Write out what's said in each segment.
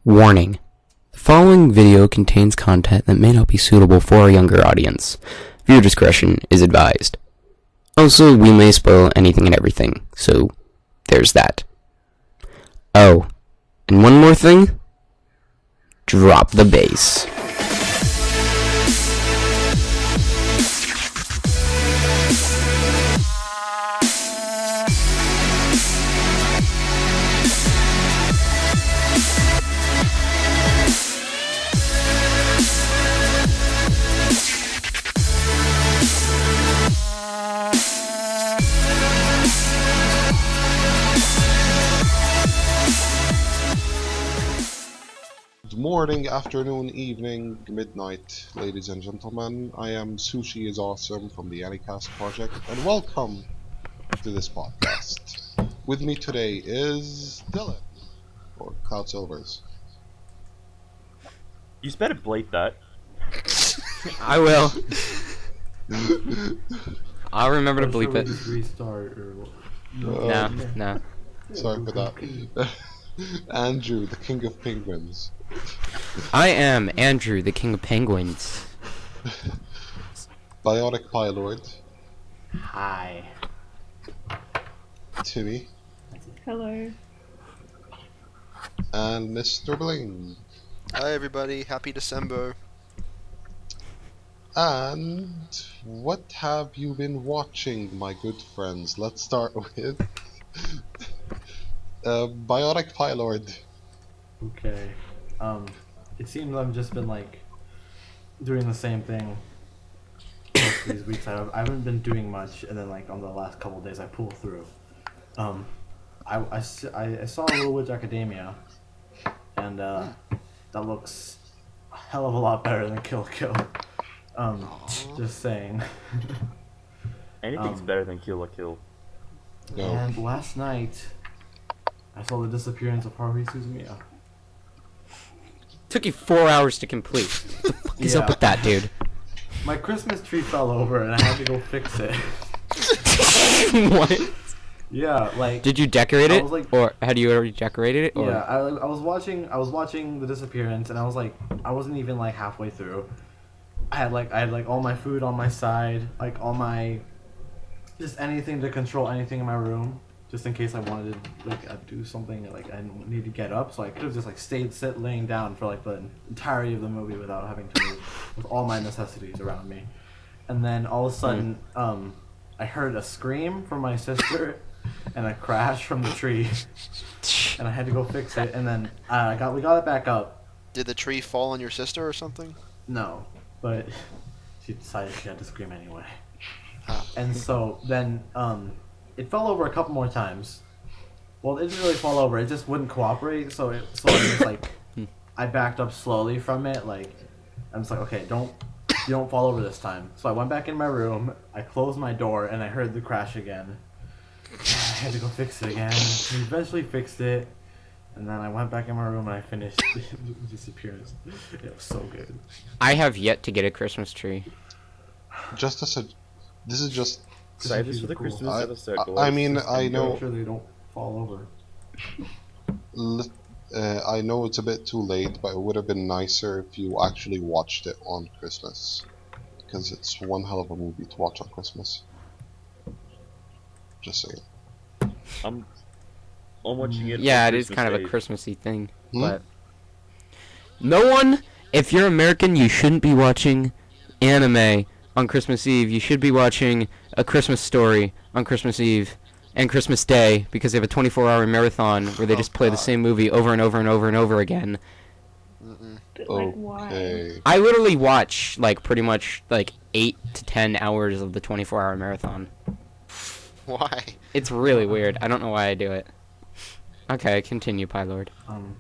Warning. The following video contains content that may not be suitable for a younger audience. Viewer discretion is advised. Also, we may spoil anything and everything, so there's that. Oh, and one more thing. Drop the bass. Morning, afternoon, evening, midnight, ladies and gentlemen. I am Sushi is Awesome from the AniCast Project, and welcome to this podcast. With me today is Dylan, or Cloud Silvers. You better bleep that. I will. I'll remember to bleep it. Restart or No. Sorry for that. Andrew, the King of Penguins. I am Andrew, the King of Penguins. Bionic PieLord. Hi. Timmie. Hello. And MrBling. Hi everybody, happy December. And what have you been watching, my good friends? Let's start with Bionic PieLord. Okay. It seems I've just been doing the same thing most of these weeks. I haven't been doing much, and then on the last couple of days I pulled through. I saw Little Witch Academia, and that looks a hell of a lot better than Kill la Kill. Just saying. Anything's better than Kill la Kill. No. And last night I saw the disappearance of Haruhi Suzumiya. Took you 4 hours to complete. What the fuck is up with that, dude? My Christmas tree fell over and I had to go fix it. What? Yeah, Did you decorate I it, was or had you already decorated it? Or? Yeah, I was watching the disappearance, and I wasn't even halfway through. I had all my food on my side, all my just anything to control anything in my room, just in case I wanted to do something I need to get up. So I could have just laying down for the entirety of the movie without having to move, with all my necessities around me. And then all of a sudden, I heard a scream from my sister and a crash from the tree, and I had to go fix it. And then we got it back up. Did the tree fall on your sister or something? No, but she decided she had to scream anyway. And so then it fell over a couple more times. Well, it didn't really fall over. It just wouldn't cooperate. So I just I backed up slowly from it. I'm just okay, you don't fall over this time. So I went back in my room. I closed my door and I heard the crash again. I had to go fix it again. We eventually fixed it. And then I went back in my room and I finished the disappearance. It was so good. I have yet to get a Christmas tree. This is just. Save this for the Christmas episode. I mean, I know. Make sure they don't fall over. I know it's a bit too late, but it would have been nicer if you actually watched it on Christmas, because it's one hell of a movie to watch on Christmas. Just saying. I'm watching it. Yeah, on it is Christmas kind of Eve. a Christmassy thing, but no one. If you're American, you shouldn't be watching anime on Christmas Eve. You should be watching A Christmas Story on Christmas Eve and Christmas Day, because they have a 24-hour marathon where they just play the same movie over and over and over and over again. Okay. I literally watch pretty much 8 to 10 hours of the 24-hour marathon. Why? It's really weird. I don't know why I do it. Okay, continue, PieLord. And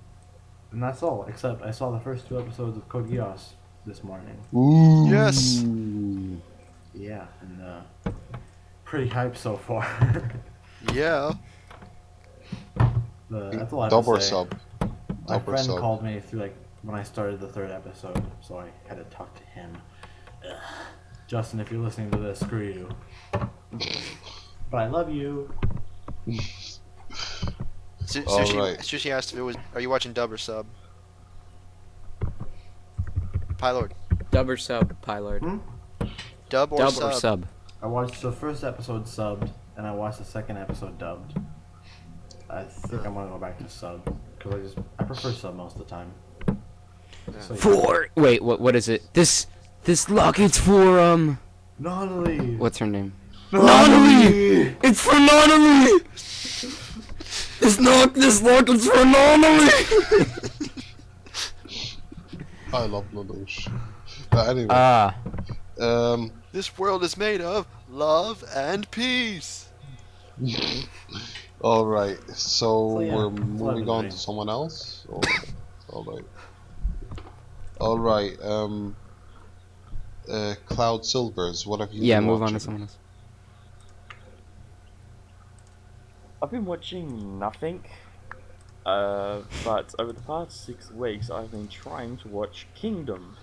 that's all, except I saw the first 2 episodes of Code Geass this morning. Ooh. Yes. Yeah, and pretty hyped so far. Yeah. That's all I have Dub to or say. sub? My Dub or friend sub? called me through when I started the 3rd episode, so I had to talk to him. Ugh. Justin, if you're listening to this, screw you. But I love you. Sushi, Alright. Sushi asked if it was. Are you watching dub or sub? PieLord. Dub or sub, PieLord? Dub or Dub sub? or sub? I watched the first episode subbed, and I watched the second episode dubbed. I think I'm gonna go back to sub because I prefer sub most of the time. So, yeah. Wait, what is it? This lock, it's for Nonally. what's her name? Nonally! It's for Nonally! This lock is for Nonally! I love Lelouch. But anyway, This world is made of love and peace. all right. So yeah, we're that's what I've moving been on doing. to someone else. All right. All right. Cloud Silvers. What have you? Yeah, been move on to watching? someone else. I've been watching nothing, but over the past 6 weeks I've been trying to watch Kingdom,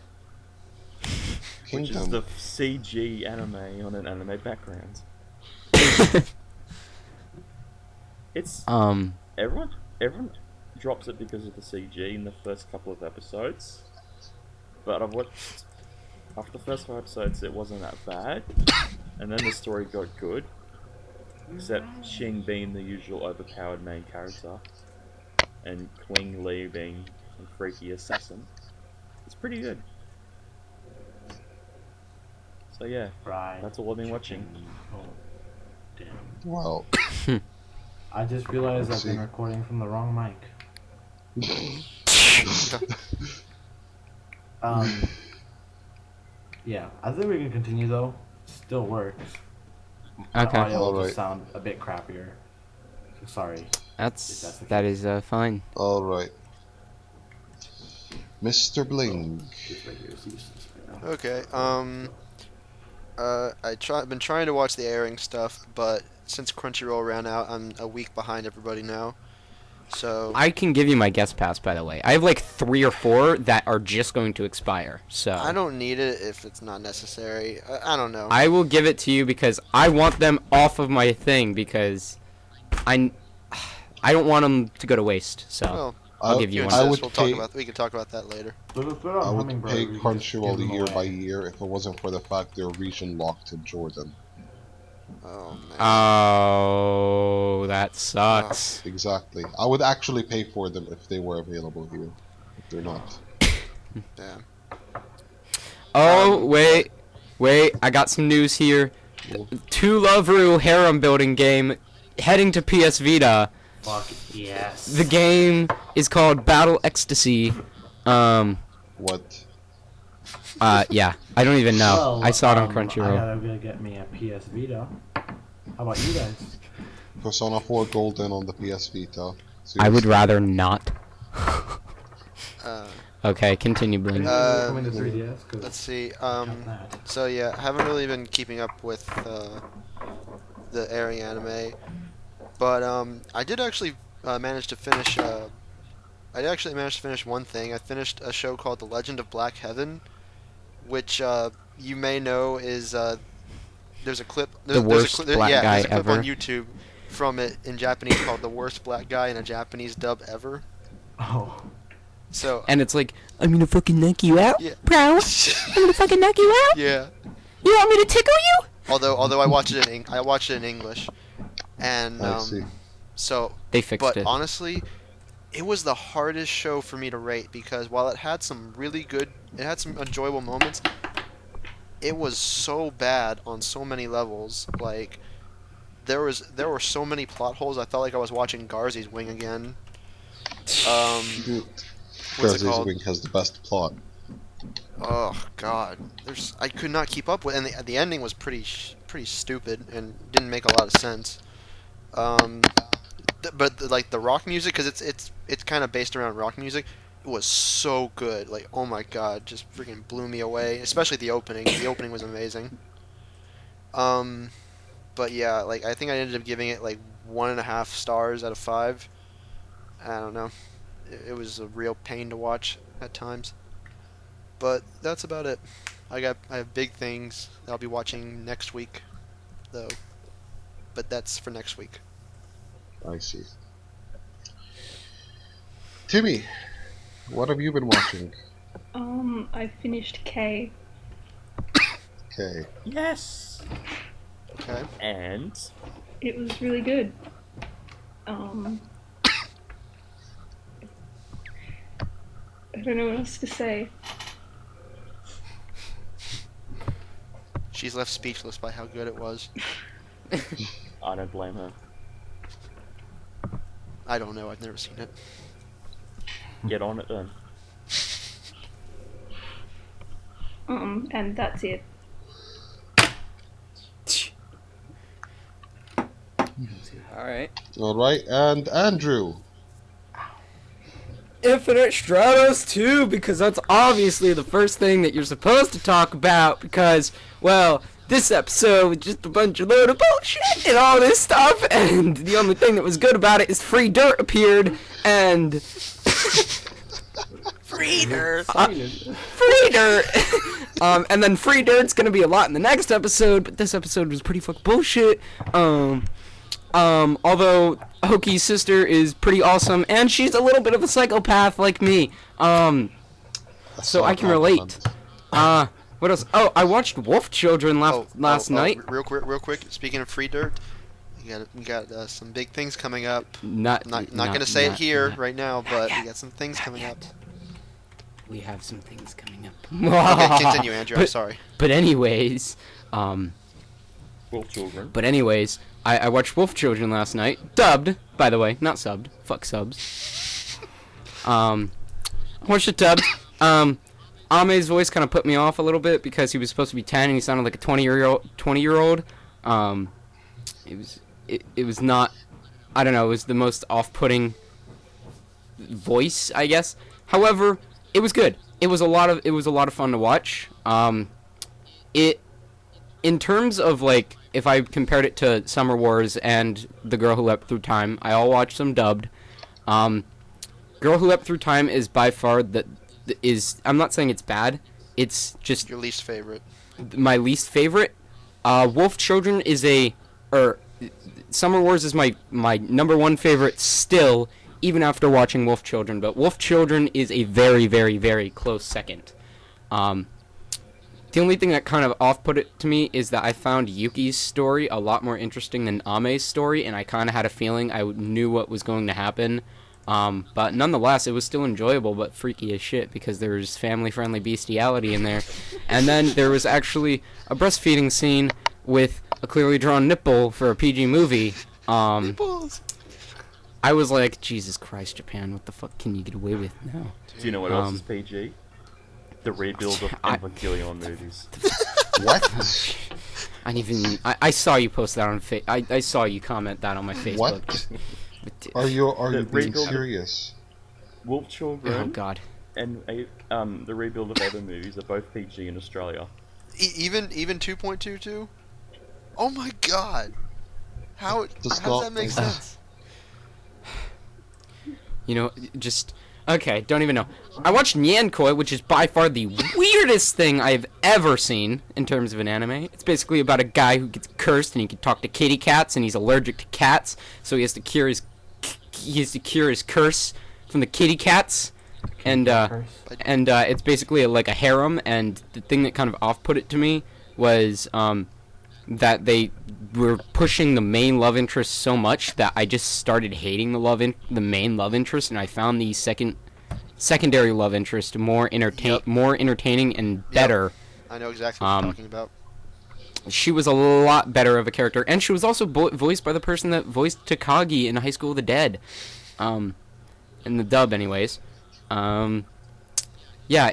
which is the CG anime on an anime background. It's everyone drops it because of the CG in the first couple of episodes, but I've watched after the first 5 episodes it wasn't that bad, and then the story got good. Except Xing being the usual overpowered main character, and Kling Li being a freaky assassin. It's pretty good. So yeah, Right. that's all I've been watching. Oh, damn. Well, I just realized Let's I've been see. recording from the wrong mic. Yeah, I think we can continue though. Still works. The Okay, audio will Alright. just sound a bit crappier. So sorry. that is fine. all right. MrBling. This right here is useless right now. Okay. I've been trying to watch the airing stuff, but since Crunchyroll ran out, I'm a week behind everybody now. So I can give you my guest pass, by the way. I have like 3 or 4 that are just going to expire. So I don't need it if it's not necessary. I don't know. I will give it to you because I want them off of my thing because I don't want them to go to waste. So Well, I'll give you you one. I insist, would we'll pay- talk about. We can talk about that later. Put it I on would Hummingbird, pay we can just Crunchyroll give them year by away. year if it wasn't for the fact they're region locked to Jordan. Oh man. Oh, that sucks. Exactly. I would actually pay for them if they were available here. If they're not. Damn. Oh, wait. I got some news here. Two Loveru harem building game heading to PS Vita. Fuck yes. The game is called Battle Ecstasy. What? Yeah. I don't even know. Well, I saw it on I Crunchyroll. gotta go get me a PS Vita. How about you guys? Persona 4 Golden on the PS Vita. I would Seriously. rather not. Uh, Okay, continue, Bling. Coming to 3DS? 'Cause let's see. got that. So yeah, I haven't really been keeping up with the airing anime, but I did actually manage to finish. I actually managed to finish one thing. I finished a show called The Legend of Black Heaven, which you may know is there's a clip. The worst black yeah, guy there's a clip ever. on YouTube from it in Japanese called "The Worst Black Guy" in a Japanese dub ever. Oh. So And it's like, I'm gonna fucking knock you out, Yeah. bro. I'm gonna fucking knock you out. yeah. You want me to tickle you? Although I watched it in I watched it in English, and I see. so They fixed but it. honestly, it was the hardest show for me to rate because while it had some enjoyable moments, it was so bad on so many levels. Like there were so many plot holes. I felt like I was watching Garzy's Wing again. Dude, What's it Garzy's called? Wing has the best plot. Oh God, I could not keep up with, and the ending was pretty stupid and didn't make a lot of sense. Like the rock music, because it's kind of based around rock music, it was so good. Like oh my God, just freaking blew me away. Especially the opening. The opening was amazing. But yeah, like I think I ended up giving it like 1.5 stars out of 5. I don't know. It was a real pain to watch at times. But that's about it. I have big things that I'll be watching next week, though. But that's for next week. I see. Timmie, what have you been watching? I finished K. Okay. Yes. Okay. And It was really good. I don't know what else to say. She's left speechless by how good it was. I don't blame her. I don't know. I've never seen it. Get on it then. And that's it. Alright. Alright, and Andrew. Infinite Stratos 2, because that's obviously the first thing that you're supposed to talk about, because, well, this episode was just a bunch of load of bullshit and all this stuff, and the only thing that was good about it is free dirt appeared, and... Free dirt. Free dirt! And then free dirt's gonna be a lot in the next episode, but this episode was pretty fucking bullshit. Although Hoki's sister is pretty awesome, and she's a little bit of a psychopath like me. So I can relate. What else? Oh, I watched Wolf Children last night. Real quick. Speaking of free dirt, we got some big things coming up. Not Gonna say it here right now, but we got some things coming up. We have some things coming up. Okay, continue, Andrew. I'm sorry. But anyways, Wolf Children. But anyways, I watched Wolf Children last night. Dubbed, by the way, not subbed. Fuck subs. Watched it dubbed. Ame's voice kind of put me off a little bit because he was supposed to be 10 and he sounded like a 20-year-old. It was not, I don't know, it was the most off-putting voice, I guess. However, it was good. It was a lot of fun to watch. In terms of, like, if I compared it to Summer Wars and The Girl Who Leapt Through Time, I all watched them dubbed. Girl Who Leapt Through Time is by far I'm not saying it's bad, it's just... Your least favorite. My least favorite. Wolf Children is Summer Wars is my number one favorite still, even after watching Wolf Children, but Wolf Children is a very, very, very close second. The only thing that kind of off-put it to me is that I found Yuki's story a lot more interesting than Ame's story, and I kind of had a feeling I knew what was going to happen. But nonetheless, it was still enjoyable, but freaky as shit, because there was family-friendly bestiality in there. And then there was actually a breastfeeding scene with a clearly drawn nipple for a PG movie. Nipples. I was like, Jesus Christ, Japan, what the fuck can you get away with now? Do you know what else is PG? The rebuild of Evangelion movies. What? I saw you post that on I saw you comment that on my Facebook. What? Are you being rebuild serious? Wolf Children. Oh God. And the rebuild of other movies are both PG in Australia. Even 2.22? Oh my God! How does that make sense? You know, just... Okay, don't even know. I watched Nyankoi, which is by far the weirdest thing I've ever seen in terms of an anime. It's basically about a guy who gets cursed and he can talk to kitty cats and he's allergic to cats, so he has to cure his curse from the kitty cats. And it's basically like a harem, and the thing that kind of off-put it to me was that they were pushing the main love interest so much that I just started hating the main love interest, and I found the secondary love interest more entertaining and better. Yep. I know exactly what you're talking about. She was a lot better of a character, and she was also voiced by the person that voiced Takagi in High School of the Dead, in the dub, anyways. Yeah,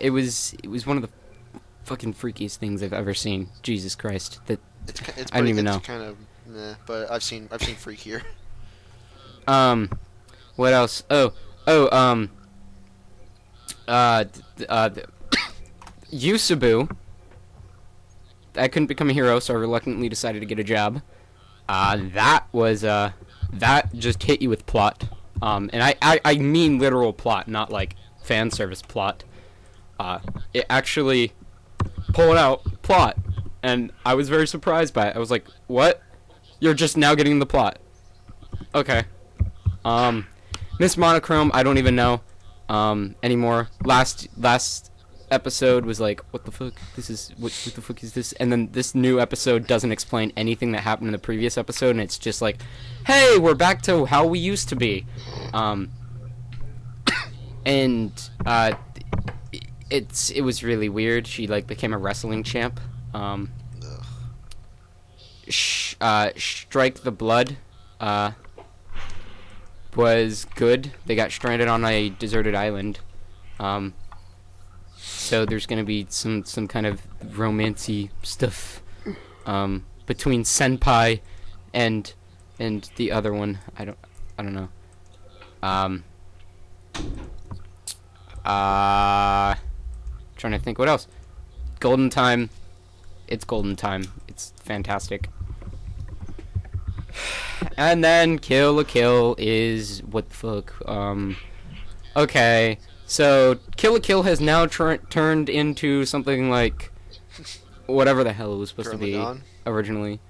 it was one of the fucking freakiest things I've ever seen. Jesus Christ, I don't even know. It's kind of meh, but I've seen freakier. What else? Yusubu. I couldn't become a hero, so I reluctantly decided to get a job. That just hit you with plot. And I mean literal plot, not like fan service plot. It actually pulled out plot, and I was very surprised by it. I was like, what? You're just now getting the plot. Okay. Miss Monochrome, I don't even know anymore. Last episode was like, what the fuck? What the fuck is this? And then this new episode doesn't explain anything that happened in the previous episode, and it's just like, hey, we're back to how we used to be. It was really weird. She like became a wrestling champ. Strike the Blood was good. They got stranded on a deserted island. So there's gonna be some kind of romancy stuff between Senpai and the other one. I don't know. Trying to think what else. Golden Time. It's Golden Time. It's fantastic. And then Kill la Kill is what the fuck. Okay. So Kill la Kill has now turned into something like whatever the hell it was supposed to be originally.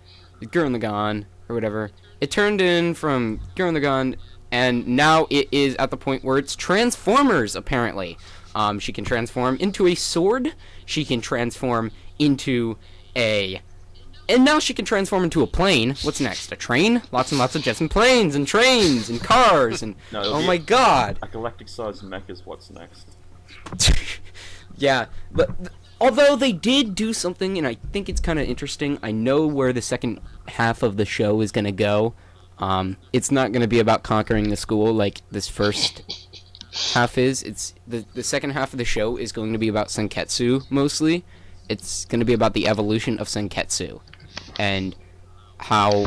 Gurren Lagann or whatever. It turned in from Gurren Lagann, and now it is at the point where it's Transformers, apparently. She can transform into a sword. She can transform into a... And now she can transform into a plane. What's next? A train? Lots and lots of jets and planes and trains and cars and... No, oh my god. A galactic-sized mech is what's next. Yeah, but... Although they did do something, and I think it's kind of interesting. I know where the second half of the show is going to go. It's not going to be about conquering the school like this first half is. It's the second half of the show is going to be about Senketsu, mostly. It's going to be about the evolution of Senketsu and how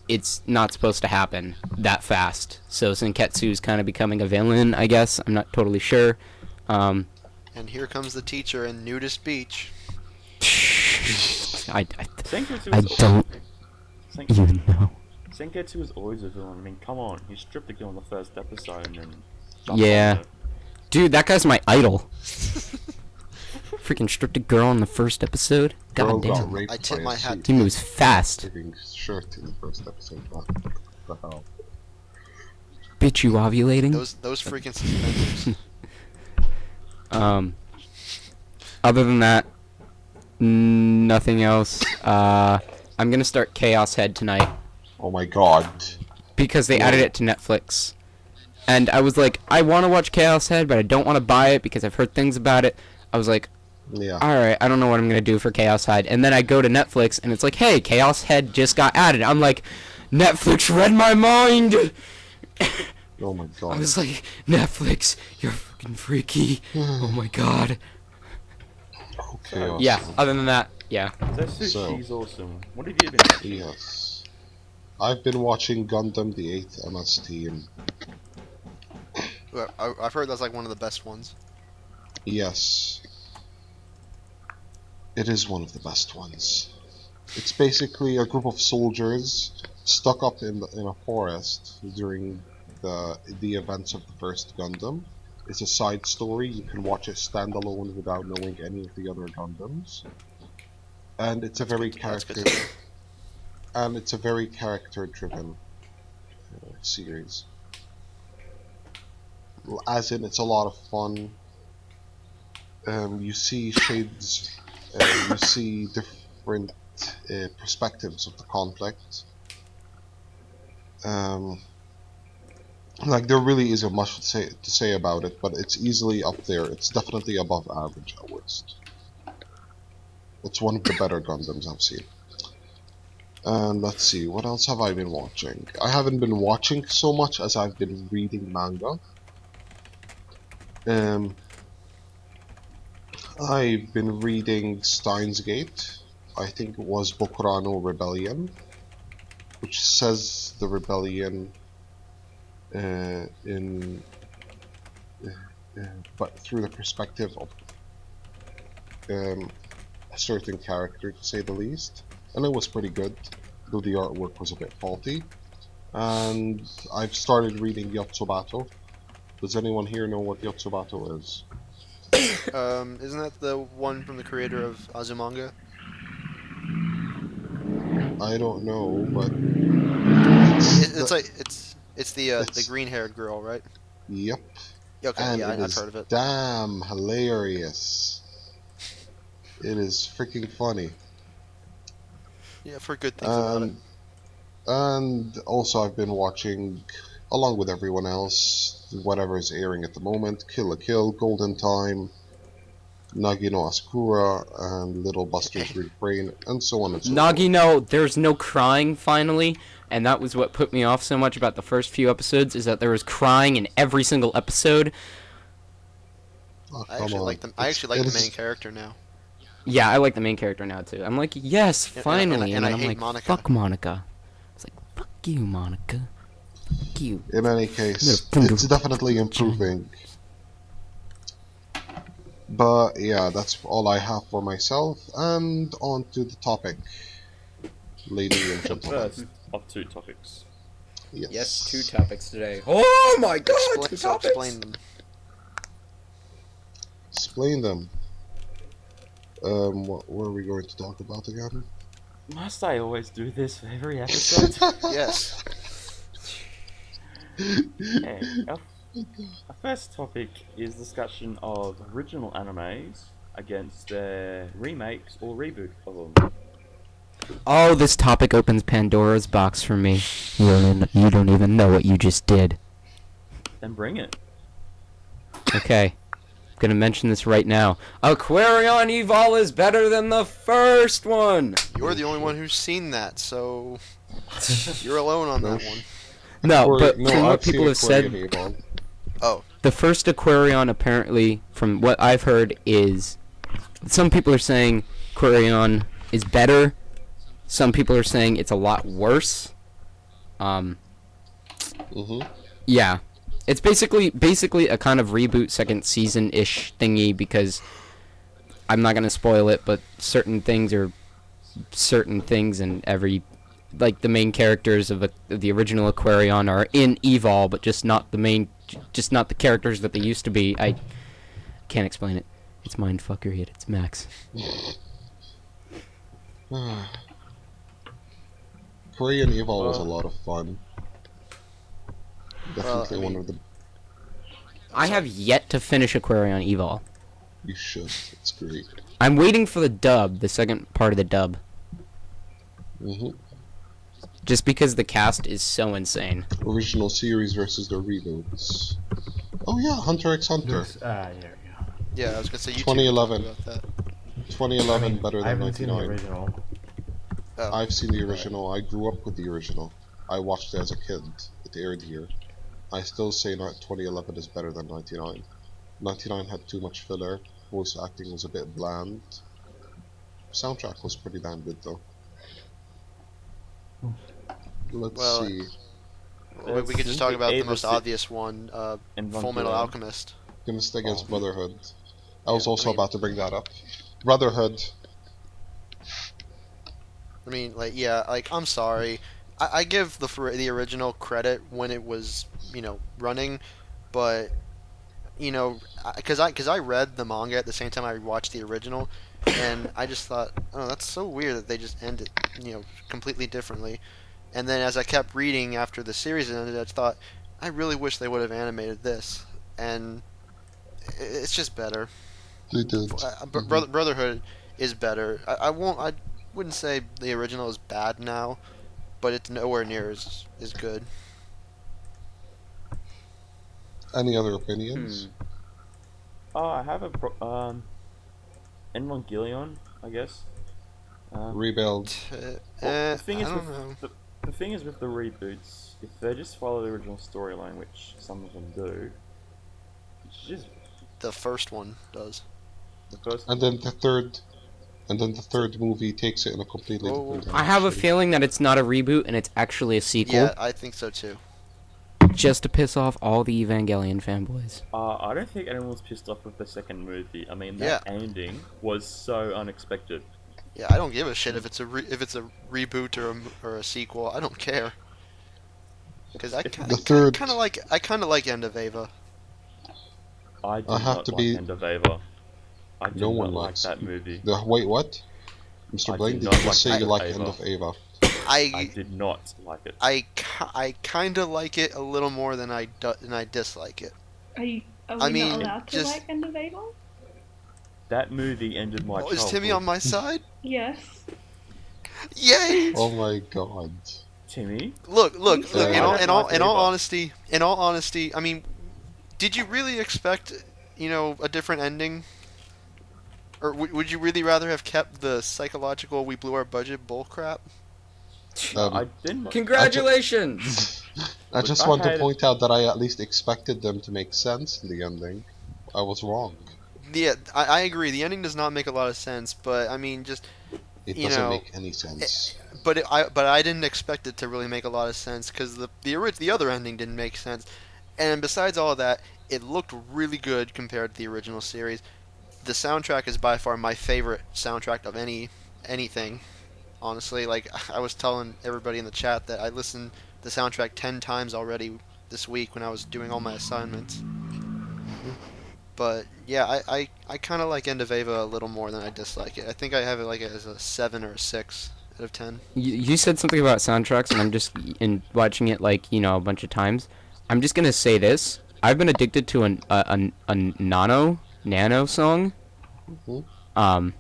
it's not supposed to happen that fast. So Senketsu's kind of becoming a villain, I guess. I'm not totally sure. And here comes the teacher in nudist beach. I don't even know. Senketsu was always a villain. I mean, come on. He stripped the girl in the first episode and then... Yeah. Dude, that guy's my idol. Freaking stripped a girl in the first episode. God damn. I tip my hat. He moves fast. Taking shirt in the first episode. What the hell? Bitch, you ovulating? Those freaking suspenders. Other than that, nothing else. I'm gonna start Chaos Head tonight. Oh my god. Because they added it to Netflix. And I was like, I want to watch Chaos Head, but I don't want to buy it because I've heard things about it. I was like, Yeah. alright, I don't know what I'm gonna do for Chaos Head. And then I go to Netflix, and it's like, hey, Chaos Head just got added. I'm like, Netflix read my mind! Oh my god. I was like, Netflix, you're fucking freaky. Oh my god. Okay. Yeah, other than that, yeah. Sushi's awesome. What have you been watching? Yes. I've been watching Gundam the 8th MS Team. I've heard that's like one of the best ones. Yes. It is one of the best ones. It's basically a group of soldiers stuck up in a forest during the events of the first Gundam. It's a side story. You can watch it standalone without knowing any of the other Gundams. And it's a very character-driven series. As in, it's a lot of fun. You see shades. You see different perspectives of the conflict. Like, there really isn't much to say about it, but it's easily up there. It's definitely above average at worst. It's one of the better Gundams I've seen. And let's see, what else have I been watching? I haven't been watching so much as I've been reading manga. I've been reading Steins Gate. I think it was Bokurano Rebellion, which says the rebellion but through the perspective of a certain character, to say the least. And it was pretty good, though the artwork was a bit faulty. And I've started reading Yotsubato. Does anyone here know what Yotsubato is? Isn't that the one from the creator of Azumanga? I don't know, but it's the green-haired girl, right? Yep. Okay, And yeah, it I've is heard of it. damn hilarious. It is freaking funny. Yeah, I've heard good things about it. And also I've been watching, along with everyone else, whatever is airing at the moment: Kill la Kill, Golden Time, Nagi no Asakura, and Little Buster's Refrain, and so on and so forth. Nagi no, there's no crying finally, and that was what put me off so much about the first few episodes, is that there was crying in every single episode. Oh, I come actually on. like them. I actually like the main character now. Yeah, I like the main character now too. I'm like, yes, finally, and I then I'm hate like, Monica. fuck Monica. It's like, fuck you, Monica. Fuck you. In any case, Yeah. it's definitely improving. But yeah, that's all I have for myself, and on to the topic, ladies and The gentlemen. first of two topics. Yes. 2 topics today. Oh my god, 2 So topics! explain them. Explain them. What were we going to talk about again? Must I always do this for every episode? Yes. Okay, our first topic is discussion of original animes against their remakes or reboot of them. Oh, this topic opens Pandora's box for me. You don't even know what you just did. Then bring it. Okay. I'm gonna mention this right now. Aquarion Evol is better than the first one! You're the only one who's seen that, so you're alone on that one. No, but from I've what seen people have said, Aquarion Evol. Oh, the first Aquarion apparently, from what I've heard, is... Some people are saying Aquarion is better. Some people are saying it's a lot worse. Yeah. It's basically a kind of reboot second season-ish thingy, because I'm not gonna spoil it, but certain things and every, like, the main characters of the original Aquarion are in Evol, but just not the characters that they used to be. I can't explain it. It's mindfuckery at its max. Korean Evil was a lot of fun. Definitely I mean- one of the... I have yet to finish Aquarion Evol. You should. It's great. I'm waiting for the dub, the second part of the dub, just because the cast is so insane. Original series versus the reboots. Oh yeah, Hunter x Hunter. There we go. yeah, I was gonna say you 2011. about that. 2011 better I than haven't seen the 99. original. Oh. I've seen the original. I grew up with the original. I watched it as a kid. It aired here. I still say 2011 is better than 99. 99 had too much filler. Voice acting was a bit bland. Soundtrack was pretty damn good though. Let's Well, see. We could just talk about the most Ava- obvious one, and Full Metal Evangelion. Alchemist. Gonna stay against Oh. Brotherhood. I was Yeah, also I mean- about to bring that up. Brotherhood. I mean, like, yeah, like, I'm sorry. I give the original credit when it was, running, but, because I read the manga at the same time I watched the original, and I just thought, oh, that's so weird that they just ended, completely differently. And then as I kept reading after the series ended, I thought, I really wish they would have animated this, and it's just better. They did. Brotherhood is better. I wouldn't say the original is bad now, but it's nowhere near as good. Any other opinions? Oh, I have Evangelion, I guess. Rebuild. The thing I is don't with know. the thing is with the reboots, if they just follow the original storyline, which some of them do, it's just The first one does. the first. And then the third movie takes it in a completely Whoa. different I have a direction. feeling that it's not a reboot and it's actually a sequel, Yeah, I think so too. just to piss off all the Evangelion fanboys. I don't think anyone was pissed off with the second movie. I mean, that ending was so unexpected. Yeah, I don't give a shit if it's a reboot or a sequel. I don't care. Because I kind of like End of Ava. I do I have not to like be- End of Ava. I do No not one like likes that movie. Wait, what? Mr. I Bling, do did not you just like say you End of like Ava. End of Ava? I I did not like it. I kind of like it a little more than I dislike it. Are we I mean, not allowed to just- like End of Avon? That movie ended my Oh, is childhood. Timmie on my side? Yes. Yay! Oh my god. Timmie? Look. said In I all, don't in all, like in all Eva. honesty, I mean, did you really expect, a different ending? Or would you really rather have kept the psychological "we blew our budget" bullcrap? No, Um, I didn't. Congratulations! I just I want to had- point out that I at least expected them to make sense in the ending. I was wrong. Yeah, I agree. The ending does not make a lot of sense, but I mean, just It You doesn't know, make any sense. but I didn't expect it to really make a lot of sense because the other ending didn't make sense, and besides all of that, it looked really good compared to the original series. The soundtrack is by far my favorite soundtrack of anything. Honestly, like I was telling everybody in the chat that I listened to the soundtrack 10 times already this week when I was doing all my assignments. But yeah, I kind of like End of Ava a little more than I dislike it. I think I have it like as a 7 or a 6 out of 10. You said something about soundtracks, and I'm just in watching it a bunch of times. I'm just gonna say this: I've been addicted to a nano song, Mhm.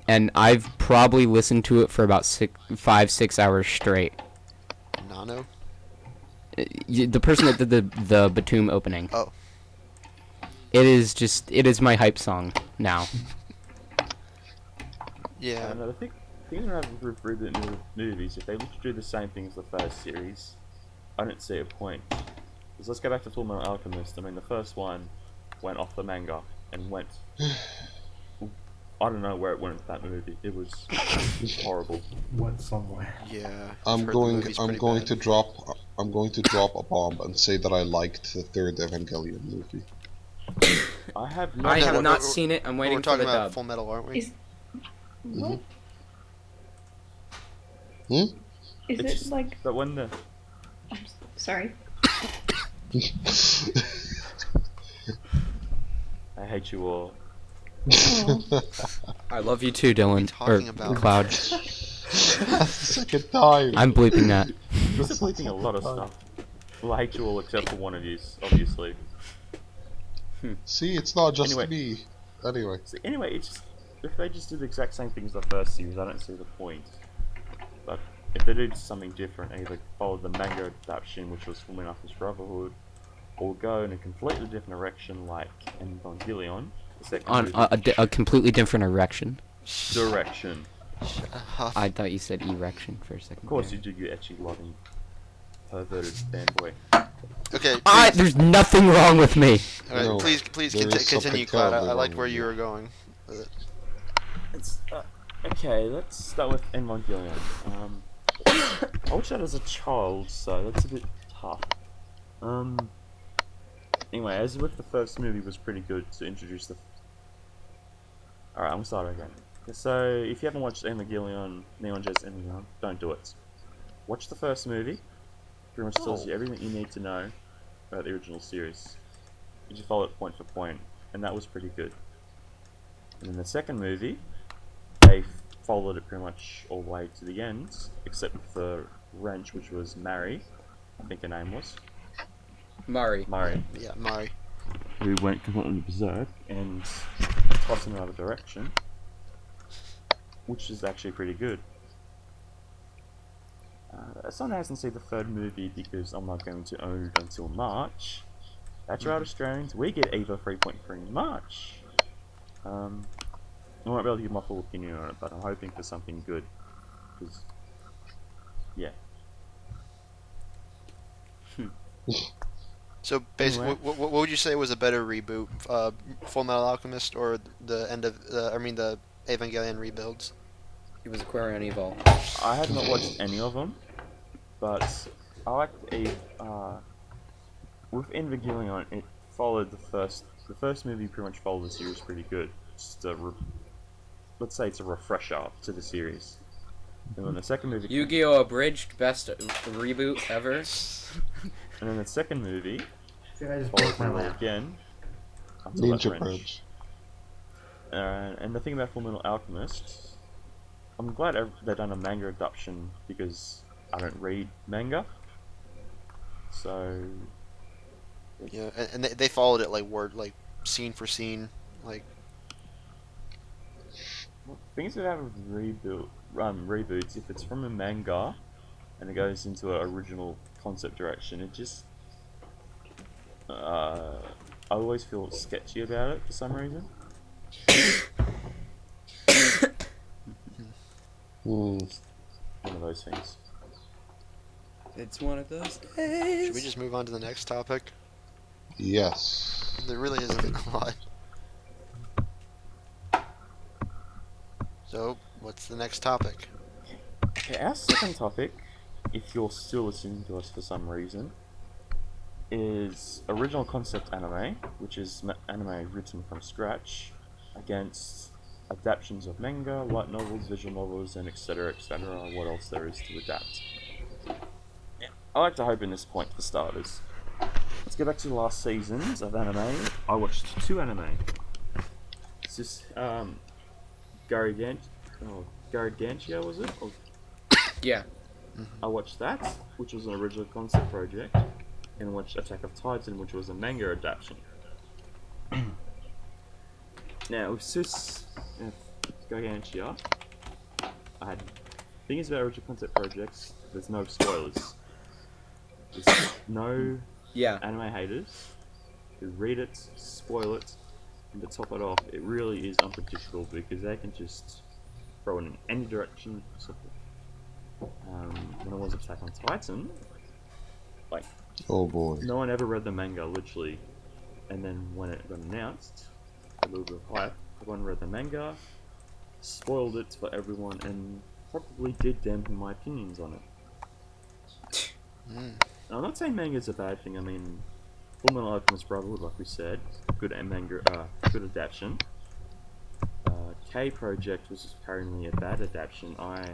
and I've probably listened to it for about 6 hours straight. Nano? The person that did the Batum opening. Oh. It is my hype song now. Yeah. The thing that I have with reboot movies, if they look to do the same thing as the first series, I don't see a point. Because let's go back to Fullmetal Alchemist. I mean, the first one went off the manga and went. I don't know where it went with that movie. It was horrible. Went somewhere. Yeah. I'm heard the going movie's pretty to bad. drop a bomb and say that I liked the third Evangelion movie. I have I no. have we're- not we're- seen it. I'm waiting We're for talking the about dub. Full Metal, aren't we? Is what? Hmm? Is It's it just like? that when the I'm sorry. I hate you all. Oh, I love you too, Dylan. talking Or about? Cloud. That's the second time. I'm bleeping that. You're bleeping a lot of stuff. Well, I hate you all except for one of you, obviously. See, it's not just Anyway. me. Anyway. So anyway, it's just, if they just do the exact same thing as the first series, I don't see the point. But if they do something different, either follow the manga adaptation, which was Fullmetal Alchemist Brotherhood, or go in a completely different direction, like Evangelion, the second On movie, a completely different erection. direction. Shut up. I thought you said erection for a second. Of course you do, you etchy loving perverted fanboy. Okay. There's nothing wrong with me. Alright, No, please there is continue, something Cloud. I terribly liked wrong where with you you. were going. It's okay. Let's start with Evangelion. I watched that as a child, so that's a bit tough. Anyway, as with the first movie was pretty good to introduce the. Alright, I'm gonna start again. So, if you haven't watched Evangelion, Neon Genesis Evangelion, don't do it. Watch the first movie. Pretty much tells you everything you need to know about the original series. You just follow it point for point, and that was pretty good. And in the second movie, they followed it pretty much all the way to the end, except for Wrench, which was Mari, I think her name was. Mari. Yeah, Mari. Who went completely berserk and tossed in another direction, which is actually pretty good. Someone hasn't seen the third movie because I'm not going to own it until March. That's right, Australians. We get EVA 3.3 in March. I won't be able to give my full opinion on it, but I'm hoping for something good. Because, yeah. So basically, Anyway. what would you say was a better reboot, Full Metal Alchemist or the end of, the Evangelion rebuilds? It was Aquarian Evil. I have not watched any of them, but I liked with Evangelion, it followed the first movie pretty much followed the series pretty good. Just let's say it's a refresher to the series. And then the second movie, Yu-Gi-Oh! Abridged, best reboot ever. and then the second movie I think I just followed broke my the lamp. again. Until that Ninja wrench. Purge. And the thing about Fullmetal Alchemist, I'm glad they've done a manga adaptation because I don't read manga. So Yeah, and they followed it like scene for scene, like. things that have reboots, if it's from a manga and it goes into an original concept direction, it just I always feel sketchy about it for some reason. One of those things. It's one of those Should days. we just move on to the next topic? Yes. There really isn't a lot. So, what's the next topic? Okay, our second topic, if you're still listening to us for some reason, is original concept anime, which is anime written from scratch, against adaptations of manga, light novels, visual novels, and etc. What else there is to adapt. Yeah, I like to hope in this point for starters. Let's go back to the last seasons of anime. I watched 2 anime. It's just Gargantia, was it? Or Yeah. I watched that, which was an original concept project, and watched Attack of Titan, which was a manga adaptation. Now, with Gargantia, I had things about original concept projects. There's no spoilers. There's no Yeah. anime haters who read it, spoil it, and to top it off, it really is unpredictable because they can just throw it in any direction possible. When I was Attack on Titan, like, Oh boy. no one ever read the manga, literally. And then when it got announced, a little bit of hype, everyone read the manga, spoiled it for everyone, and probably did dampen my opinions on it. Now, I'm not saying manga's a bad thing. I mean, Fullmetal Alchemist Brotherhood, like we said, good manga, good adaptation. K Project was apparently a bad adaptation. I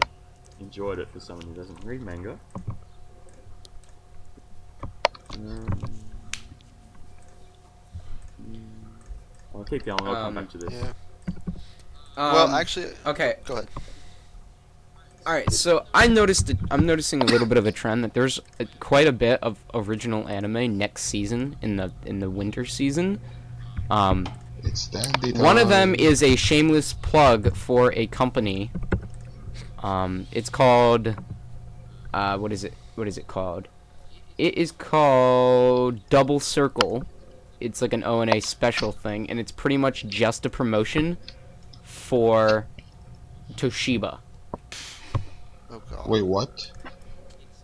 enjoyed it for someone who doesn't read manga. I'll keep going. I'll come back to this. Yeah. Well, actually, Okay. go ahead. All right. So I'm noticing a little bit of a trend that there's quite a bit of original anime next season in the winter season. It's dandy time. One of them is a shameless plug for a company. It's called. What is it? What is it called? It is called Double Circle. It's like an O&A special thing, and it's pretty much just a promotion for Toshiba. Oh god. Wait, what?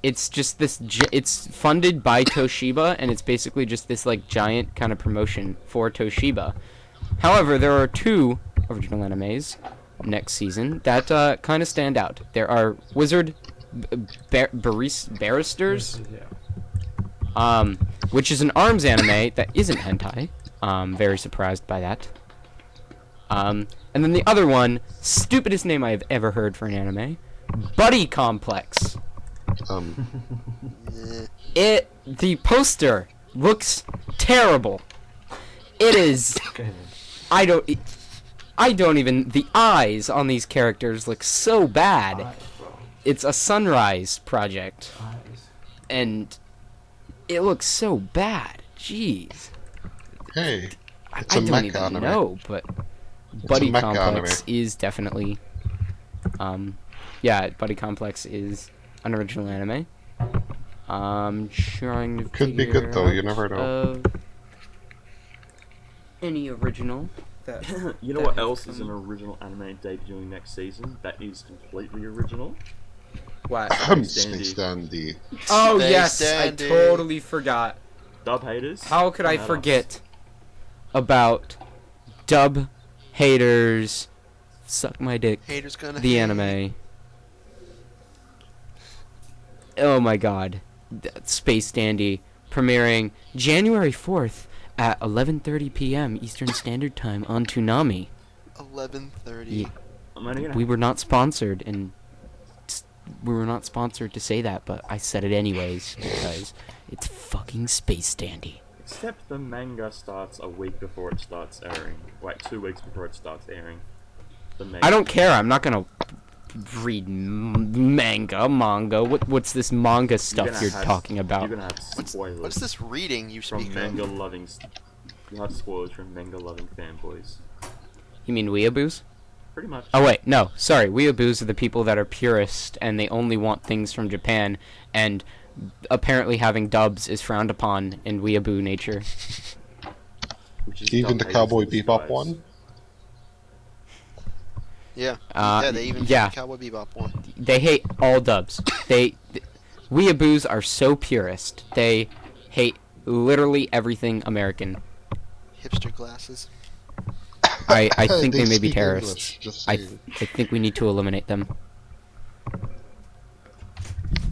It's just this. It's funded by Toshiba, and it's basically just this like giant kind of promotion for Toshiba. However, there are 2 original animes next season that kind of stand out. There are Wizard Barristers, which is an ARMS anime that isn't hentai. Very surprised by that. And then the other one, stupidest name I've ever heard for an anime, Buddy Complex. The poster looks terrible. It is. I don't even. The eyes on these characters look so bad. It's a Sunrise project, and it looks so bad. Jeez. Hey, I it's a don't mecha even anime. know, but It's Buddy a mecha Complex anime. is definitely. Yeah, Buddy Complex is an original anime. Trying to Could be figure good though, you out never know. of any original that You know that what has else is an come- original anime debuting next season that is completely original? What? Space Dandy. Oh Space yes, Dandy. I totally forgot. Dub haters? How could I come at us. forget about dub haters? Suck my dick. Haters gonna The hate. anime. Oh my god. Space Dandy premiering January 4th at 11:30 p.m. Eastern Standard Time on Toonami. 11:30. Yeah. I'm only gonna We were not sponsored, and we were not sponsored to say that, but I said it anyways because it's fucking Space Dandy. Except the manga starts a week before it starts airing. Like 2 weeks before it starts airing. The manga. I don't care. I'm not gonna read manga. What's this manga stuff gonna you're have- talking about? You're gonna have spoilers What's this reading you from speak manga of? loving. You'll have spoilers from manga loving fanboys. You mean weeaboos? pretty much. Oh wait, no, sorry. Weeaboos are the people that are purist and they only want things from Japan, and apparently having dubs is frowned upon in weeaboo nature. Which is Even the dub Cowboy haters in Bebop disguise. one? Yeah. They even did yeah. the Cowboy Bebop one. They hate all dubs. Weeaboos are so purist. They hate literally everything American. Hipster glasses. I think they may be speak terrorists. English, just I saying. think we need to eliminate them.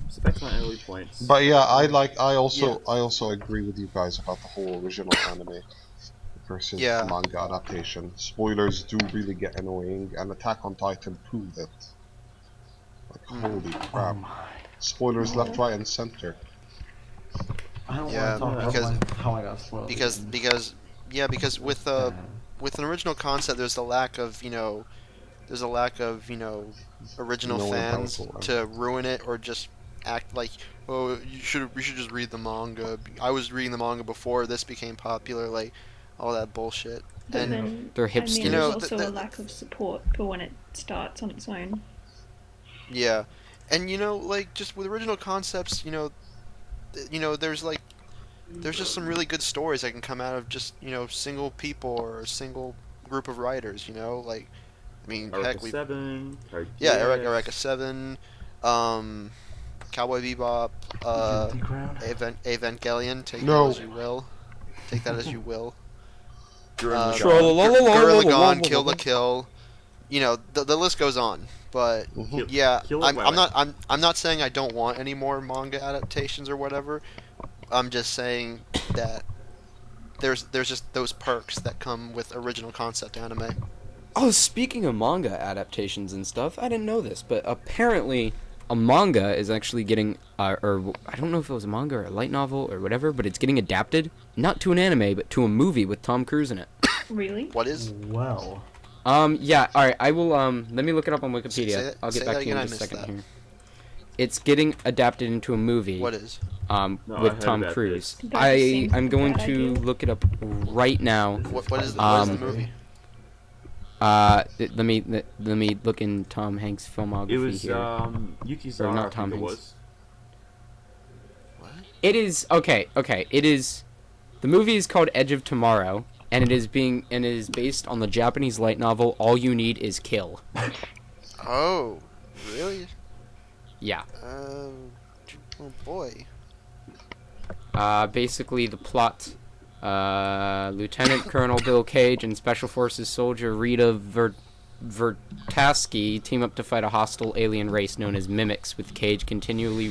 So back to my early points. But yeah, I also agree with you guys about the whole original anime versus Yeah. manga adaptation. Spoilers do really get annoying, and Attack on Titan proved it. Like, holy crap. Spoilers left, right, and center. I don't Yeah, want to talk because- about how I got spoiled. Because with an original concept, there's a lack of original No fans impactful, to ruin it or just act like, oh, we should just read the manga. I was reading the manga before this became popular, like all that bullshit. But And then, They're I mean, hipsters. You know, there's also th- a lack of support for when it starts on its own. yeah, and like just with original concepts, there's just some really good stories that can come out of just single people or a single group of writers. Like, I mean, heck, Eureka we 7, Code yeah, Geass. Eureka 7, Cowboy Bebop, Guilty Crown. Evangelion. Take No. that as you will. Take that as you will. Gurren Uh, Lagann. Gurren Lagann, Kill la Kill. The list goes on. But Mhm. yeah, Kill it, I'm not saying I don't want any more manga adaptations or whatever. I'm just saying that there's just those perks that come with original concept anime. Oh, speaking of manga adaptations and stuff, I didn't know this, but apparently a manga is actually getting, or I don't know if it was a manga or a light novel or whatever, but it's getting adapted, not to an anime, but to a movie with Tom Cruise in it. Really? What is? Well, Yeah, alright, I will, let me look it up on Wikipedia. Say that- I'll say get back that to you again, in I just a missed second that. here. It's getting adapted into a movie. What is? No, I with heard Tom about Cruise. this. That just seems I'm like a going bad to idea. look it up right now. What is the movie? Let me look in Tom Hanks' filmography It was here. Yuki Or Zara, not I Tom think it Hanks. was. What? It is okay. It is. The movie is called Edge of Tomorrow, and it is based on the Japanese light novel All You Need Is Kill. Oh, really? Yeah. Oh boy. Basically the plot. Lieutenant Colonel Bill Cage and Special Forces soldier Rita Vertasky team up to fight a hostile alien race known as Mimics, with Cage continually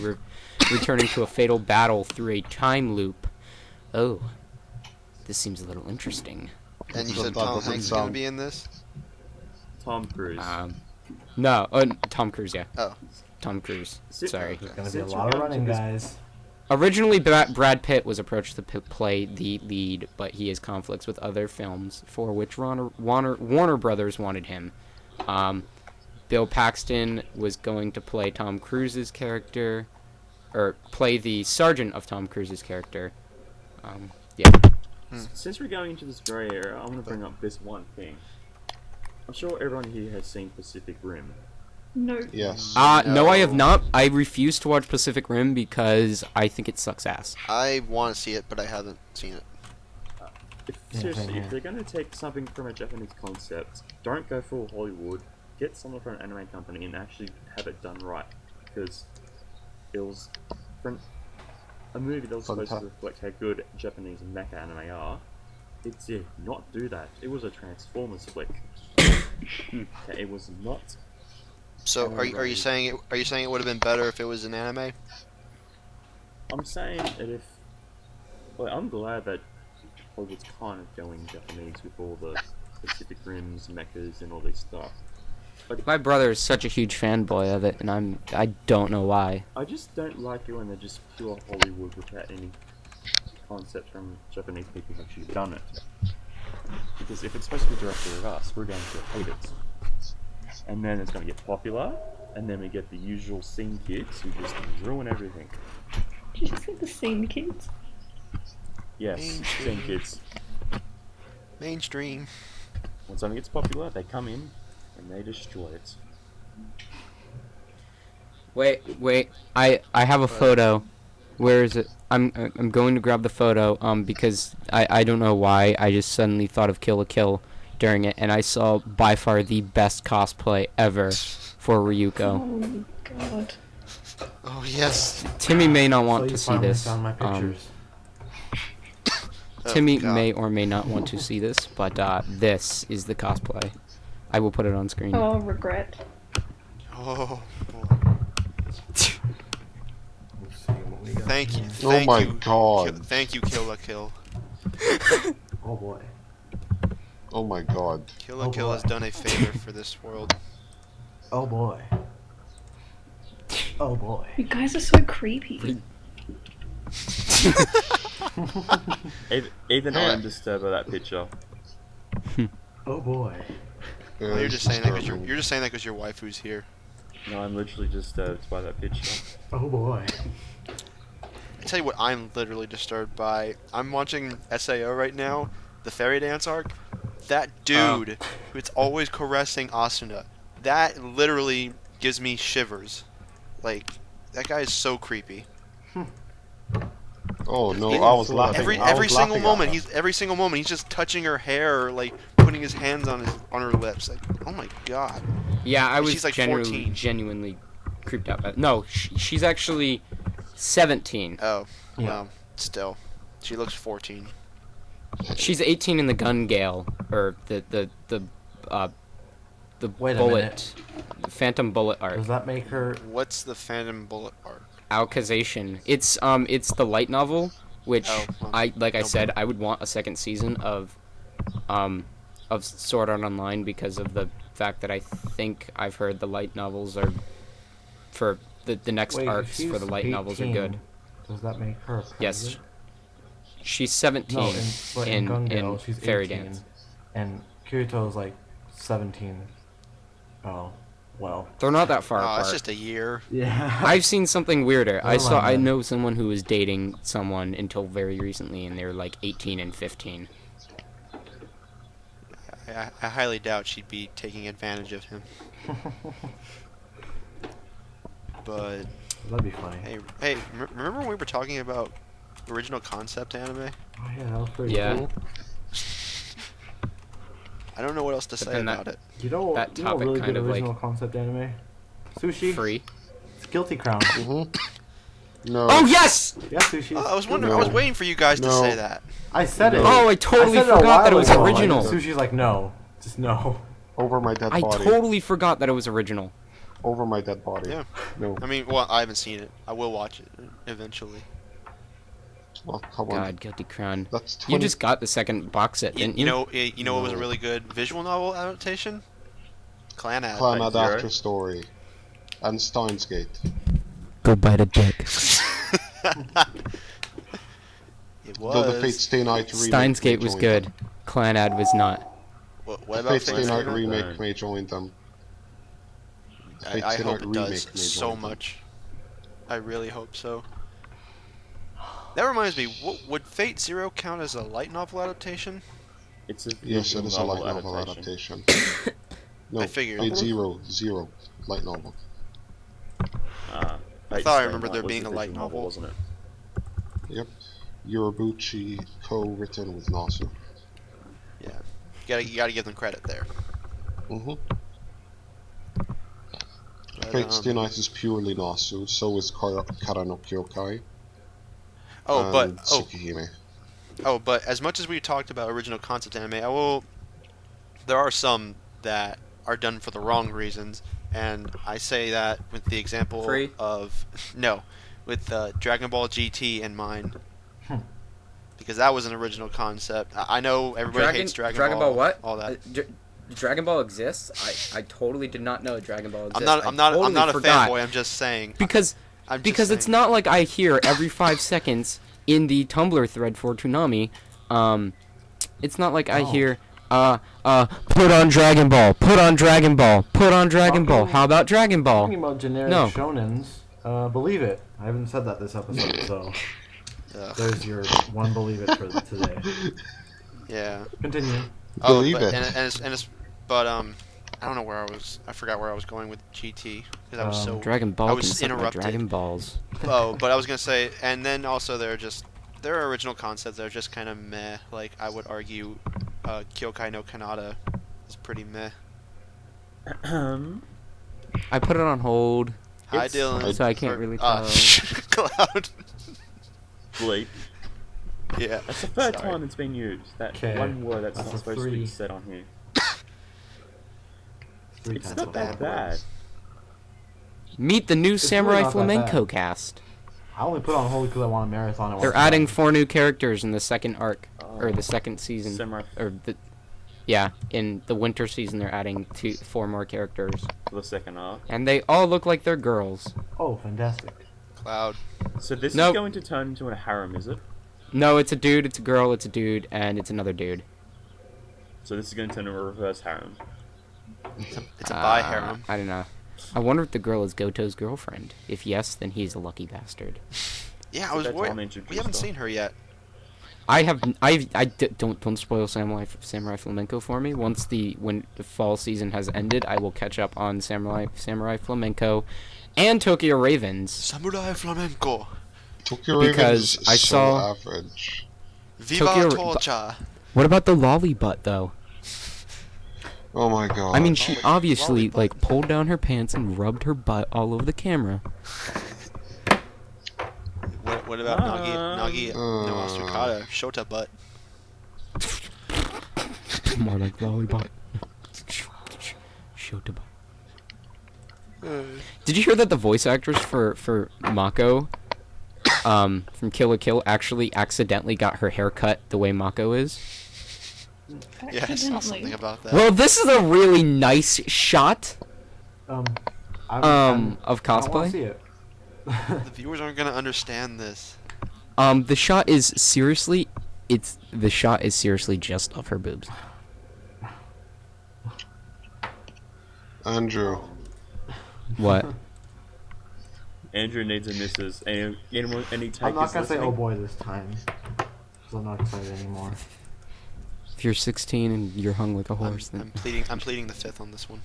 returning to a fatal battle through a time loop. Oh, this seems a little interesting. And you That said Tom doesn't Hanks is gonna sound- be in this? Tom Cruise. No, Tom Cruise, yeah. Oh. Tom Cruise. Sit- Sorry. there's gonna be a Since lot we're of going running, to this- guys. Originally, Brad Pitt was approached to play the lead, but he has conflicts with other films for which Warner Brothers wanted him. Bill Paxton was going to play Tom Cruise's character, or play the sergeant of Tom Cruise's character. Yeah. Since we're going into this grey area, I want to bring up this one thing. I'm sure everyone here has seen Pacific Rim. No. Yes. No, I have No. not. I refuse to watch Pacific Rim because I think it sucks ass. I want to see it, but I haven't seen it. Seriously, if they're going to take something from a Japanese concept, don't go full Hollywood. Get someone from an anime company and actually have it done right. Because it was from a movie that was supposed to reflect how good Japanese mecha anime are. It did not do that. It was a Transformers flick. Okay, it was not. So are you saying it would have been better if it was an anime? I'm saying that if. Well, I'm glad that Hollywood's kind of going Japanese with all the Pacific Rims, mechas, and all this stuff. My brother is such a huge fanboy of it, and I don't know why. I just don't like it when they're just pure Hollywood without any concept from Japanese people who've actually done it. Because if it's supposed to be directed at us, we're going to hate it. And then it's going to get popular, and then we get the usual scene kids who just ruin everything. Did you say the scene kids? Yes, Mainstream. scene kids. Mainstream. When something gets popular, they come in, and they destroy it. Wait. I have a photo. Where is it? I'm going to grab the photo. Because I don't know why I just suddenly thought of Kill la Kill during it, and I saw by far the best cosplay ever for Ryuko. Oh god. Oh yes. Timmie may not So want you to see finally this. found my pictures. Timmie God. may or may not want to see this, but this is the cosplay. I will put it on screen. Oh, regret. Oh. Let's see what we got Thank you. here. Oh Thank my you. god. Thank you, Kill la Kill. Oh boy. Oh my god. Kill la Oh, Kill boy. has done a favor for this world. Oh boy. Oh boy. You guys are so creepy. Even I'm disturbed by that picture. Oh boy. Well, you're just saying that because your waifu's here. No, I'm literally disturbed by that picture. Oh boy. I tell you what, I'm literally disturbed by. I'm watching SAO right now, the fairy dance arc. That dude who's always caressing Asuna, that literally gives me shivers. Like, that guy is so creepy. Oh no, He- I was laughing. Every I was every single laughing at moment he's just touching her hair, or like putting his hands on her lips. Like, oh my god. Yeah, I was She's like 14. genuinely creeped out by it. No, she's actually 17. Oh, Yeah. well, still, she looks 14. She's 18 in the gun gale, or the Wait a bullet, Phantom Bullet arc. Does that make her? What's the Phantom Bullet arc? Alkazation. It's the light novel, which Oh, well, I no said I would want a second season of Sword Art Online because of the fact that I think I've heard the light novels are for the next Wait, if arcs for she's the light novels are 18, good. Does that make her? A Yes, pervert? she's 17 No, but in Gun Gale, in she's Fairy 18, Dance. and Kirito's like 17. Oh, well. They're not that far Oh, apart. it's just a year. Yeah. I've seen something weirder. Never mind I then. know someone who was dating someone until very recently, and they were like 18 and 15. I highly doubt she'd be taking advantage of him. But That'd be funny. hey, remember when we were talking about original concept anime? Oh yeah, that was pretty Yeah. cool. I don't know what else to say then that- about it. You know, That you know topic really kind good of, like, original concept anime? Sushi. Free. It's Guilty Crown. No. Oh yes! Yeah, Sushi. I was wondering. No. I was waiting for you guys to No. say that. I said it. Oh, I totally said it a forgot that it while was ago. original. Sushi's like, no, just no. Over my dead I body. totally forgot that it was original. Over my dead body. Yeah. No. I mean, well, I haven't seen it. I will watch it eventually. Oh, come on. God, Guilty Crown. That's 20... You just got the second box set, didn't you? You know what was a No. really good visual novel adaptation? Clanad. Clan Like Ad Zero? After Story. And Steins Gate. Go bite a dick. It Though the Fate was. Stay Night remake Steins Gate may was join good. them. Clanad was not. What The about Fate Stay Fate Night Stay Night? remake Night? may join them. Fate I Stay hope Night it remake does may so join them. much. I really hope so. That reminds me, would Fate Zero count as a light novel adaptation? It's a Yes, visual it is a light novel adaptation. adaptation. No, I figured. Fate Zero, light novel. Ah, I Fate thought I Stay remembered Night there was being a light visual novel. wasn't it? Yep. Yorubuchi co-written with Nasu. Yeah. You gotta give them credit there. Mm-hmm. But, Fate Stay Night is purely Nasu, so is Kara no Kyokai and Tsukihime. But as much as we talked about original concept anime, there are some that are done for the wrong reasons, and I say that with the example Free? of with Dragon Ball GT in mind, because that was an original concept. I know everybody hates Dragon Ball. what? All that. Dragon Ball exists? I totally did not know Dragon Ball exists. I'm not a fanboy. I'm just saying. Because it's not like I hear every 5 seconds in the Tumblr thread for Toonami. It's not like I hear put on Dragon Ball, put on Dragon Ball, put on Dragon Ball. How about Dragon Ball? Talking about generic No. shonens, believe it. I haven't said that this episode, so Ugh. there's your one believe it for today. Yeah. Continue. Believe but, it. And it's but I don't know where I was. I forgot where I was going with GT because I was so. Dragon Ball I can was suck my interrupted. Dragon Balls. Oh, but I was gonna say, and then also there are original concepts that are just kind of meh. Like I would argue, Kyokai no Kanata is pretty meh. I put it on hold, Hi, Dylan. so I can't really tell. Cloud. Bleep. Yeah. That's the third Sorry. time it's been used. That 'Kay. one word that's That's not a supposed to be 3. said on here. 3 It's times not a that bad bad. word. Meet the new really Samurai not that Flamenco bad. cast. I only put it on hold because I want a marathon. at They're one adding time. 4 new characters in the second arc, or the second season, Samurai in the winter season they're adding 4 more characters, for the second arc. and they all look like they're girls. Oh, fantastic. Cloud. So this Nope. is going to turn into a harem, is it? No, it's a dude, it's a girl, it's a dude, and it's another dude. So this is going to turn into a reverse harem. It's a bi harem. I don't know. I wonder if the girl is Goto's girlfriend. If yes, then he's a lucky bastard. Yeah, I So was that's worried. all introduced We haven't stuff. seen her yet. Don't spoil Samurai Flamenco for me. When the fall season has ended, I will catch up on Samurai Flamenco and Tokyo Ravens. Samurai Flamenco. Tokyo Because Ravens I is so saw- average. Viva Tokyo- Torcha. What about the lolly butt though? Oh my god. I mean, she obviously lolly butt. like pulled down her pants and rubbed her butt all over the camera. What about Nagi no Asukata? Shota butt. More like lolly butt. Shota butt. Did you hear that the voice actress for Mako, from Kill la Kill, actually accidentally got her hair cut the way Mako is? Yeah, I saw something about that. Well, this is a really nice shot I'm, of I don't want to cosplay. see it. The viewers aren't gonna understand this. The shot is seriously just of her boobs. Andrew. What? Andrew needs a missus. Any takers I'm not gonna say listening? oh boy this time. Because I'm not excited anymore. If you're 16 and you're hung like a horse, I'm then pleading the fifth on this one.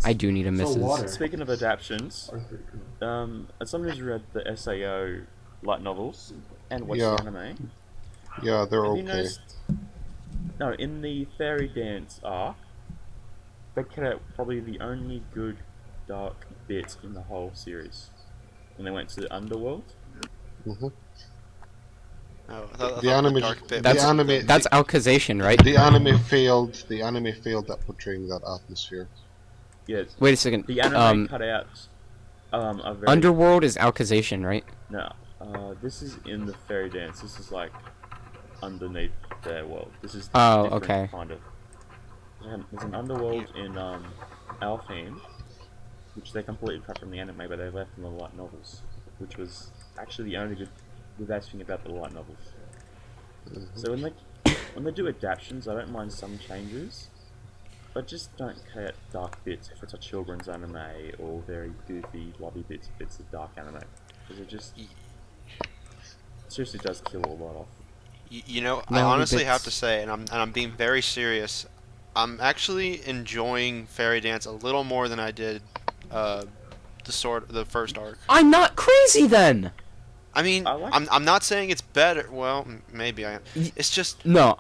I do need a So missus. water. Speaking of adaptions, Are pretty cool. as someone who's read the SAO light novels and watched Yeah. the anime, Yeah, they're have you okay. noticed? No, in the fairy dance arc, they cut out probably the only good dark bit in the whole series. When they went to the underworld. hmm Oh, I thought The anime, dark bit That's the was- anime, That's Alkazation, right? the anime failed. The anime failed at portraying that atmosphere. Yes. Wait a second. The anime cut out a very Underworld is Alkazation, right? No, this is in the fairy dance. This is like underneath their world. This is Oh, different, okay. Kind of. There's an underworld in Alfheim, which they completely cut from the anime, but they left in the light novels, which was actually the only good best thing about the light novels. So when they do adaptations, I don't mind some changes, but just don't cut out dark bits if it's a children's anime or very goofy, blobby bits if it's a dark anime, because it just seriously does kill a lot off. You know, I Lolly honestly bits. have to say, and I'm being very serious. I'm actually enjoying Fairy Dance a little more than I did the first arc. I'm not crazy then. I mean, I like- I'm not saying it's better. Well, maybe I am. It's just, No,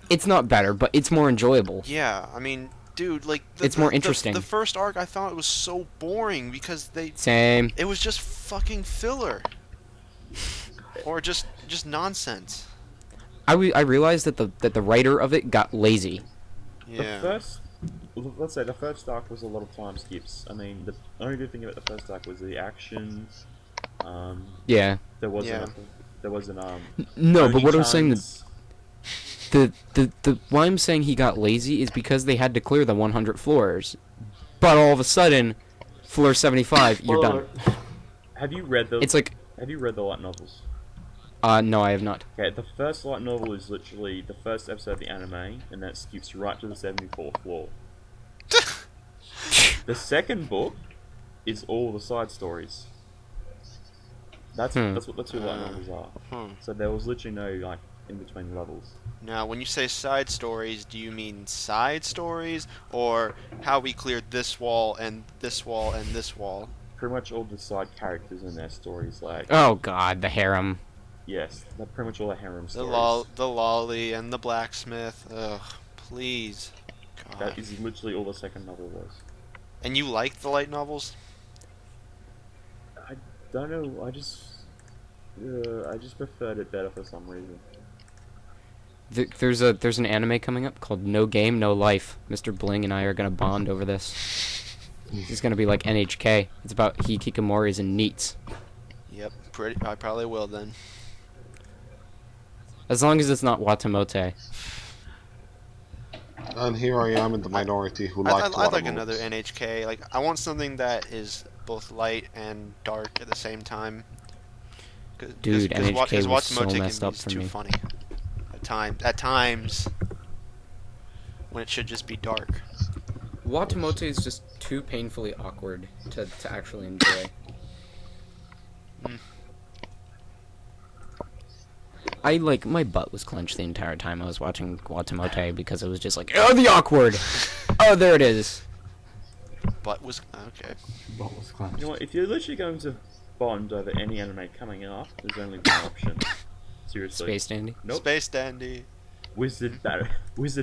it's not better, but it's more enjoyable. yeah. I mean, dude, like It's more interesting. The first arc I thought was so boring because Same. it was just fucking filler, or just nonsense. I realized that the writer of it got lazy. Yeah. Let's say the first arc was a lot of time skips. I mean, the only good thing about the first arc was the action. Yeah. There wasn't. Yeah. There wasn't. No, but what I'm saying, Oni-chan's- the why I'm saying he got lazy is because they had to clear the 100 floors, but all of a sudden, floor 75, you're done. Have you read the? It's like, Have you read the light novels? no, I have not. Okay, the first light novel is literally the first episode of the anime, and that skips right to the 74th floor. The second book is all the side stories. That's what the two light novels are. Hmm. So there was literally no like in between levels. Now, when you say side stories, do you mean side stories, or how we cleared this wall and this wall and this wall? Pretty much all the side characters in their stories, like Oh god, the harem. yes, they're pretty much all the harem The stories. the lolly and the blacksmith. Ugh, please. God. That is literally all the second novel was. And you like the light novels? I don't know. I just preferred it better for some reason. There's an anime coming up called No Game, No Life. MrBling and I are gonna bond over this. It's gonna be like NHK. It's about hikikomoris and neats. Yep, I probably will then. As long as it's not Watamote. And here I am in the minority who I'd like like another NHK. Like, I want something that is both light and dark at the same time. Dude, NHK was so Watamote messed can up be for too me. funny. At times. When it should just be dark. Watamote is just too painfully awkward to actually enjoy. My butt was clenched the entire time I was watching Watamote because it was just like, oh, the awkward! Oh, there it is. Butt was... Okay. What was clenched? You know what? If you're literally going to bond over any anime coming up, there's only one option. Seriously. Space Dandy? Nope. Space Dandy. Wizard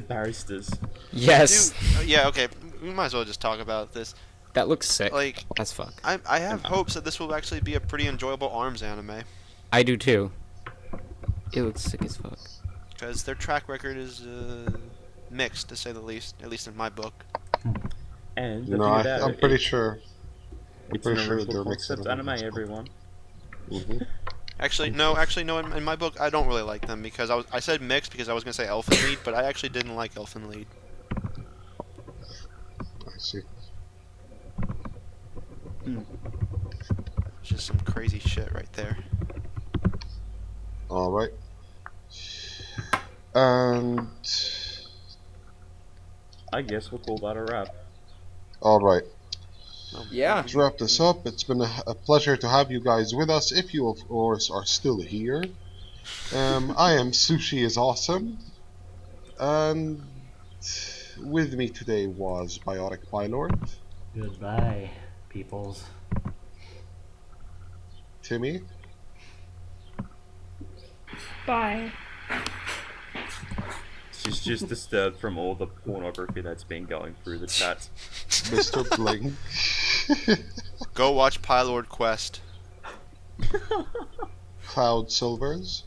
Barristers. Yes! Dude, yeah, okay. We might as well just talk about this. That looks sick. Like, as fuck. I have hopes that this will actually be a pretty enjoyable ARMS anime. I do too. It looks sick as fuck. Because their track record is mixed, to say the least. At least in my book. And the No, thing about I'm it, pretty sure. it's pretty an sure original they're mixing concept it up anime, with stuff. everyone. Actually, no. In my book, I don't really like them because I said mixed because I was gonna say Elfen Lied, but I actually didn't like Elfen Lied. I see. It's just some crazy shit right there. Alright. And... I guess we'll call that a wrap. Alright. Yeah. Let's wrap this up. It's been a pleasure to have you guys with us, if you of course are still here. I am Sushi is Awesome. And with me today was Biotic PieLord, Goodbye, peoples. Timmie, Bye. She's just disturbed from all the pornography that's been going through the chat. MrBling, Go watch PieLord Quest. Cloud Silvers,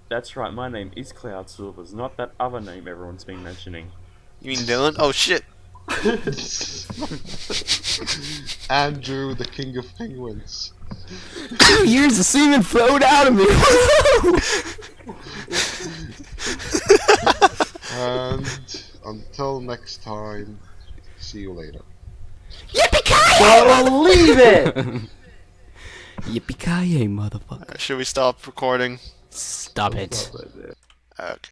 That's right, my name is Cloud Silvers, not that other name everyone's been mentioning. You mean Dylan? Oh shit! Andrew, the King of Penguins. 2 years of semen flowed out of me! And until next time, see you later. Believe it! Yippee-ki-yay, motherfucker. Should we stop recording? Stop it. Okay.